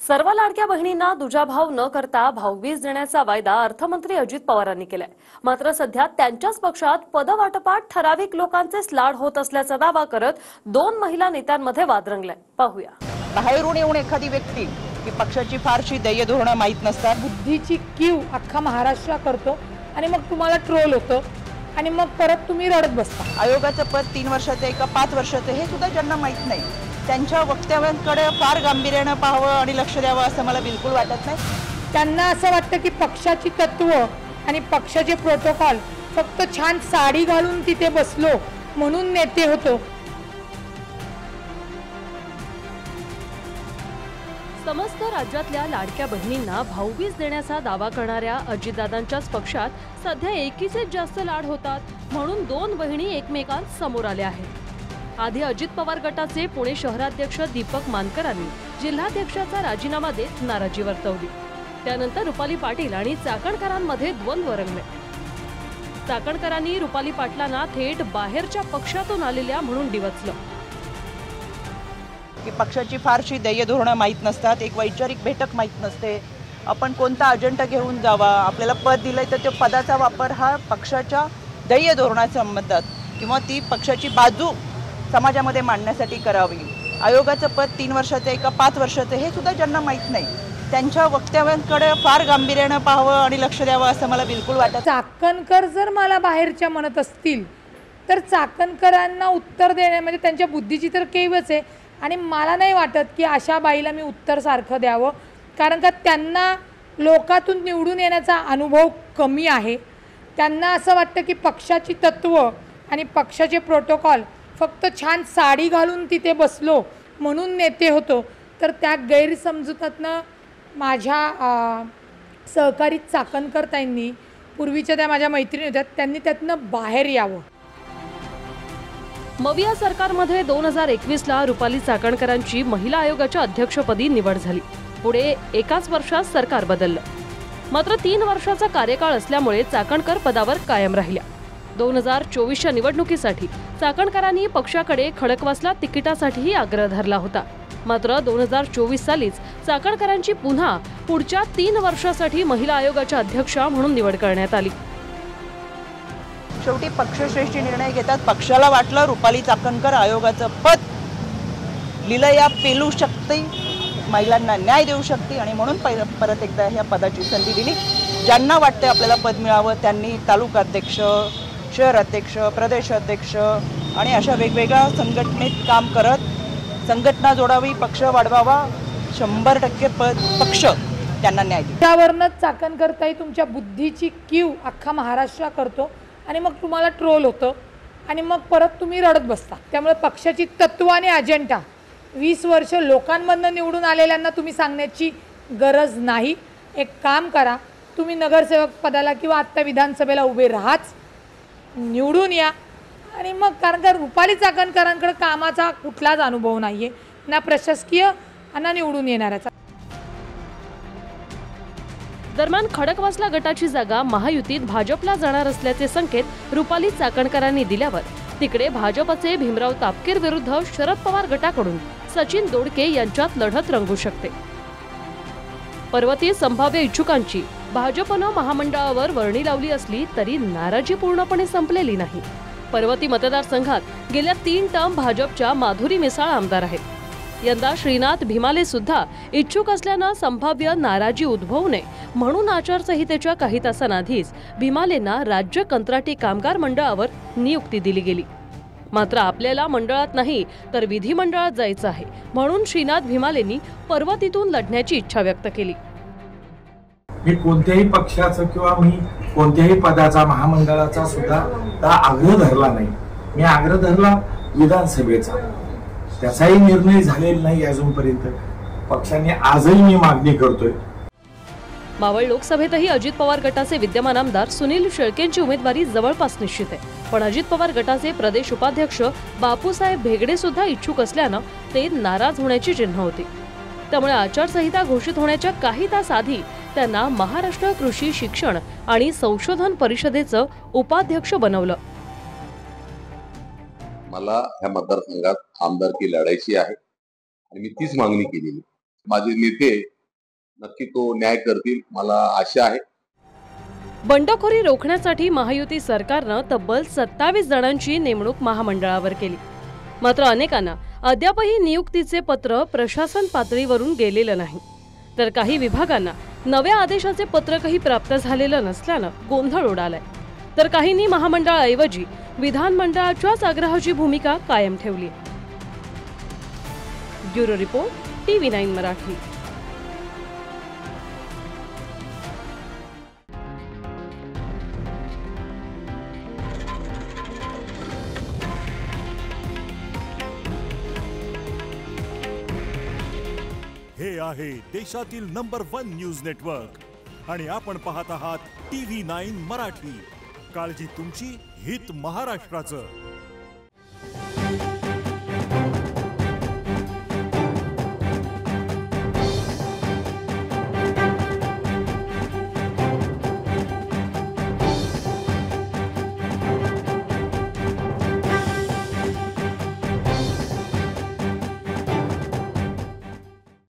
सर्व लाडक्या बहिणींना दुजाभाव न करता भाऊबीज देण्याचा वायदा अर्थमंत्री अजित पवारांनी केलाय। मात्र सध्या त्यांच्याच पक्षात पदवाटपात ठराविक लोकांचेच लाड होत असल्याचा दावा करत दोन महिला नेत्यांमध्ये वाद रंगलाय। पाहूया। बाहेरून येऊन एखादी व्यक्ती की पक्षाची फारशी ध्येय धोरण माहित नसतात, बुद्धीची कीव अख्खा महाराष्ट्र करतो आणि मग तुम्हाला ट्रोल होतं आणि मग परत तुम्ही रडत बसता। आयोगाचं पद 3 वर्षाचं आहे का 5 वर्षाचं हे सुद्धा ज्यांना माहित नाही त्यांच्या वक्तव्यांकडे फार गांभीर्याने पाहावं आणि लक्ष द्यावं असं मला बिलकुल वाटत नाही। त्यांना असं वाटतं की पक्षाची तत्व आणि पक्षाचे प्रोटोकॉल फक्त छान साडी घालून तिथे बसलो म्हणून नेते होतो। समस्त राज्यातल्या लाडक्या बहिणींना भाऊबीज देण्याचा दावा करणाऱ्या अजितदादांच्याच पक्षात सध्या एकीचेच जास्त लाड होतात म्हणून दोन बहिणी एकमेकांत समोर आल्या आहेत। आधी अजित पवार गटाचे पुणे शहराध्यक्ष दीपक मानकरांनी जिल्हाध्यक्षाचा राजीनामा देत नाराजी वर्तवली। त्यानंतर रुपाली पाटील आणि चाकणकरांमध्ये द्वंद्व रंगले। चाकणकरांनी रुपाली पाटलांना थेट बाहेरच्या पक्षातून आलेल्या म्हणून डिवचलं की पक्षाची फारशी ध्येय धोरण माहित नसतात, एक वैचारिक बैठक माहित नसते, आपण कोणता अजेंडा घेऊन जावा, आपल्याला पद दिलंय तर त्या पदाचा वापर हा पक्षाच्या ध्येय धोरणाच्या संबंधात किंवा ती पक्षाची बाजू समाजामध्ये मांडण्यासाठी करावी। आयोगाचं पद 3 वर्षाचं आहे का 5 वर्षाचं हे सुद्धा ज्यांना माहित नाही त्यांच्या वक्तव्यांकडे फार गांभीर्याने पाहावं आणि लक्ष द्यावं असं मला बिलकुल वाटत। चाकणकर जर मला बाहेरच्या म्हणत असतील तर चाकणकरांना उत्तर देणे म्हणजे त्यांच्या बुद्धीची तर केवच आहे आणि मला नाही वाटत की अशा बाईला मी उत्तर सारखं द्यावं, कारण का त्यांना लोकातून निवडून येण्याचा अनुभव कमी आहे। त्यांना असं वाटतं की पक्षाची तत्व आणि पक्षाचे प्रोटोकॉल फक्त छान साडी घालून तिथे बसलो म्हणून नेते होतो, तर त्या गैरसमजुतातनं माझ्या सहकारी चाकणकर ताईंनी पूर्वीच्या त्या माझ्या मैत्रिणी होत्या त्यांनी त्यातनं बाहेर यावं। मविया सरकारमध्ये 2021ला रुपाली चाकणकरांची महिला आयोगाच्या अध्यक्षपदी निवड झाली। पुढे एकाच वर्षात सरकार बदललं, मात्र 3 वर्षाचा कार्यकाळ असल्यामुळे चाकणकर पदावर कायम राहिल्या। 2024च्या निवडणुकीसाठी चाकणकरांनी पक्षाकडे खडकवासला तिकिटासाठीही आग्रह धरला होता, मात्र 2024 सालीच चाकणकरांची पुन्हा पुढच्या 3 वर्षासाठी महिला आयोगाच्या अध्यक्षा म्हणून निवड करण्यात आली। शेवटी पक्षश्रेष्ठी निर्णय घेतात। पक्षाला वाटलं रुपाली चाकणकर आयोगाचं पद लिलया पेलू शकते, महिलांना न्याय देऊ शकते आणि म्हणून परत एकदा ह्या पदाची संधी दिली। ज्यांना वाटते आपल्याला पद मिळावं त्यांनी तालुकाध्यक्ष, शहर अध्यक्ष, प्रदेश अध्यक्ष आणि अशा वेगवेगळ्या संघटनेत काम करत संघटना जोडावी, पक्ष वाढवावा, 100% पक्ष त्यांना न्याय देईल। त्यावरनंच चाकणकर ताई तुमच्या बुद्धीची कीव अख्खा महाराष्ट्र करतो आणि मग तुम्हाला ट्रोल होतं आणि मग परत तुम्ही रडत बसता। त्यामुळे पक्षाची तत्व आणि अजेंडा 20 वर्ष लोकांमधनं निवडून आलेल्यांना तुम्ही सांगण्याची गरज नाही। एक काम करा, तुम्ही नगरसेवक पदाला किंवा आत्ता विधानसभेला उभे राहाच, निवडून या आणि मग कारण का रुपाली चाकणकरांकडे कामाचा कुठलाच अनुभव नाही आहे, ना प्रशासकीय ना निवडून येणाऱ्याचा। दरम्यान खडकवासला गटाची जागा महायुतीत भाजपला जाणार असल्याचे संकेत रुपाली चाकणकरांनी दिल्यावर तिकडे भाजपचे भीमराव तापकीर विरुद्ध शरद पवार गटाकडून सचिन दोडके यांच्यात लढत रंगू शकते। पर्वती संभाव्य इच्छुकांची भाजपनं महामंडळावर वर्णी लावली असली तरी नाराजी पूर्णपणे संपलेली नाही। पर्वती मतदारसंघात गेल्या 3 टर्म भाजपच्या माधुरी मिसाळ आमदार आहेत। यंदा श्रीनाथ भीमाले सुद्धा इच्छुक असल्यानं संभाव्य नाराजी उद्भवू नये म्हणून आचारसंहितेच्या काही तासांआधीच भीमालेंना राज्य कंत्राटी कामगार मंडळावर नियुक्ती दिली गेली। मात्र आपल्याला मंडळात नाही तर विधिमंडळात जायचं आहे म्हणून श्रीनाथ भीमालेंनी पर्वतीतून लढण्याची इच्छा व्यक्त केली। मी कोणत्याही पक्षाचं किंवा मी कोणत्याही पदाचा महामंडळाचा सुद्धा आग्रह धरला नाही। मी आग्रह धरला विधानसभेचा, त्याचाही निर्णय झालेला नाही अजूनपर्यंत। पक्षाने आजही मी मागणी करतोय। मावळ लोकसभेतही अजित पवार गटाचे विद्यमान आमदार सुनील शेळकेंची उमेदवारी जवळपास निश्चित आहे, पण अजित पवार गटाचे प्रदेश उपाध्यक्ष बापूसाहेब भेगडे सुद्धा इच्छुक असल्यानं ते नाराज होण्याची चिन्ह होती। त्यामुळे आचारसंहिता घोषित होण्याच्या काही तास आधी त्यांना महाराष्ट्र कृषी शिक्षण आणि संशोधन परिषदेचं उपाध्यक्ष बनवलं। मला ह्या मतदारसंघात आमदारकी लढायची आहे आणि मी तीच मागणी केलेली। माझे नेते नक्की तो न्याय करतील, मला आशा आहे. बंडखोरी रोखण्यासाठी महायुती सरकारनं तब्बल 27 जणांची नेमणूक महामंडळावर केली. मात्र अनेकांना अद्यापही नियुक्तीचे पत्र प्रशासन पातळीवरून गेलेलं नाही. तर काही विभागांना नव्या आदेशाचे पत्रकही प्राप्त झालेलं नसल्यानं गोंधळ उडालाय. तर काहींनी महामंडळाऐवजी विधानमंडळाच्याच आग्रहाची भूमिका कायम ठेवली. Bureau report, TV9 Marathi. हे आहे देशातील नंबर 1 न्यूज नेटवर्क आणि आपण पाहत आहात TV9 मराठी. काळजी तुमची, हित महाराष्ट्राचं.